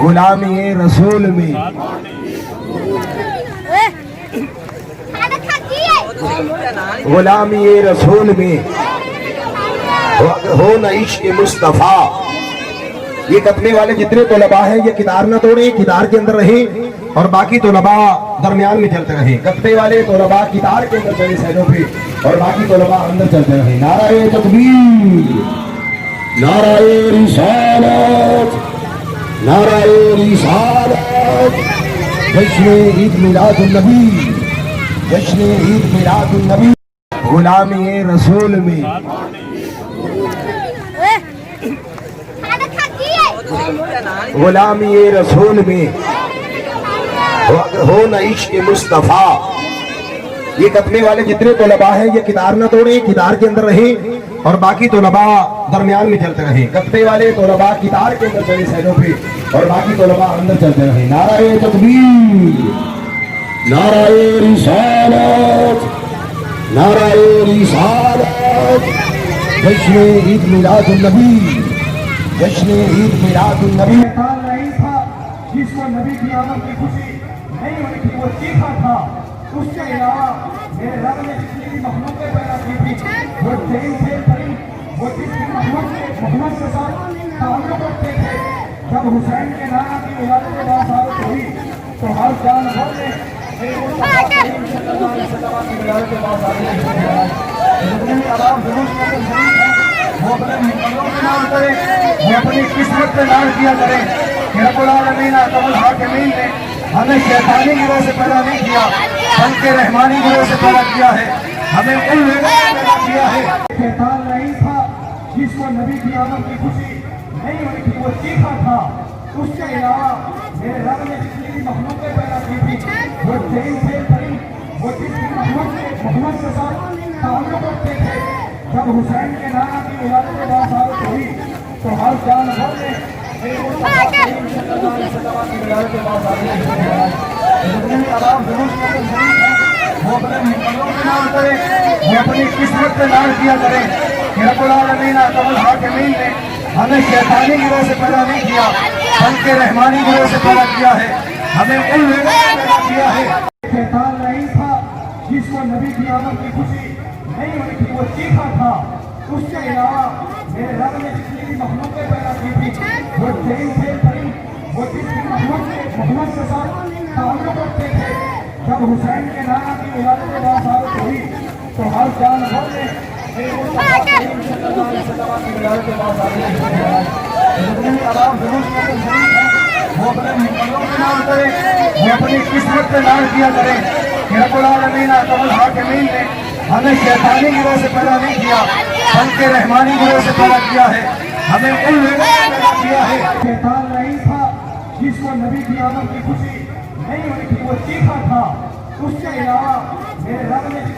غلامی رسول میں غلامی رسول میں ہو نہ عشق مصطفیٰ. یہ کتبے والے جتنے طلباء ہیں یہ کتار نہ توڑیں، کتار کے اندر رہیں اور باقی طلباء درمیان میں چلتے رہیں. کتبے والے طلباء کتار کے اندر چلے سیدوں پہ اور باقی طلباء اندر چلتے رہیں. نعرہ تکبیر، نعرہ رسالت، نعرہ رسالت. جشن عید میلاد النبی، جشن عید میلاد النبی. غلامی رسول میں غلامی رسول میں ہو نہ عشق مصطفیٰ. یہ کتبے والے جتنے طلباء ہیں یہ کتار نہ توڑیں، کتار کے اندر رہیں اور باقی طلباء درمیان میں چلتے رہیں. کتبے والے طلباء کتار کے اندر چلے سیدوں پہ اور باقی طلباء اندر چلتے رہیں. نعرہ تکبیر، نعرہ رسالت، نعرہ رسالت. جشن عید میلاد النبی، جشن عید میلاد النبی. نہیں تھا جس کو نبی کی آمد کی خوشی نہیں ہوئی تھی، وہ چیخا تھا. اس کے علاوہ میرے رب نے جتنی بھی مخلوقیں پیدا کی تھی وہ جین سے پری، وہ جس کی مخلوق کے محمد کے ساتھ تعلق رکھتے تھے. جب حسین کے نانا کی ولادت کے بعد ثابت ہوئی تو ہر جانور نے وہ اپنے مقدروں پہ نام کرے، وہ اپنی قسمت پہ نام کیا کرے کہ رب العالمین احکم الحاکمین نے ہمیں شیطانی گروہ سے پیدا نہیں کیا بلکہ رحمانی گروہ سے پیدا کیا ہے. ہمیں ان لوگوں سے پیدا کیا ہے. شیطان نہیں تھا جس کو نبی کی آمد کی خوشی نہیں ہوئی تھی، وہ چیخا تھا. اس کے علاوہ میرے رب نے جتنی بھی مخلوقیں پیدا کی تھی وہ جین سے پری، وہ جس کی مخلوق کے محمد کے ساتھ تعلق رکھتے تھے. جب حسین کے نانا کی ولادت کے بعد ثابت ہوئی تو ہر جانور نے وہ اپنے مقدروں پہ نام کرے، وہ اپنی قسمت پہ نام کیا کرے کہ رب العالمین احکم الحاکمین نے ہمیں شیطانی گروہ سے پیدا نہیں کیا بلکہ رحمانی گروہ سے پیدا کیا ہے. ہمیں ان لوگوں سے پیدا کیا ہے. شیطان نہیں تھا جس کو نبی کی آمد کی خوشی نہیں ہوئی تھی، وہ چیخا تھا. اس کے علاوہ میرے رب نے جتنی بھی مخلوقیں پیدا کی تھی وہ جین سے پری، وہ جس کی مخلوق کے محمد کے ساتھ تعلق رکھتے تھے. جب حسین کے نانا کی ولادت کے بعد ثابت ہوئی تو ہر جانور نے وہ اپنے مقدروں پہ نام کرے، وہ اپنی قسمت پہ نام کیا کرے کہ رب العالمین احکم الحاکمین نے ہمیں شیطانی گروہ سے پیدا نہیں کیا بلکہ رحمانی گروہ سے پیدا کیا ہے. ہمیں ان لوگوں سے پیدا کیا ہے. شیطان نہیں تھا جس کو نبی کی آمد کی خوشی نہیں ہوئی تھی، وہ چیخا تھا. اس کے علاوہ میرے رب نے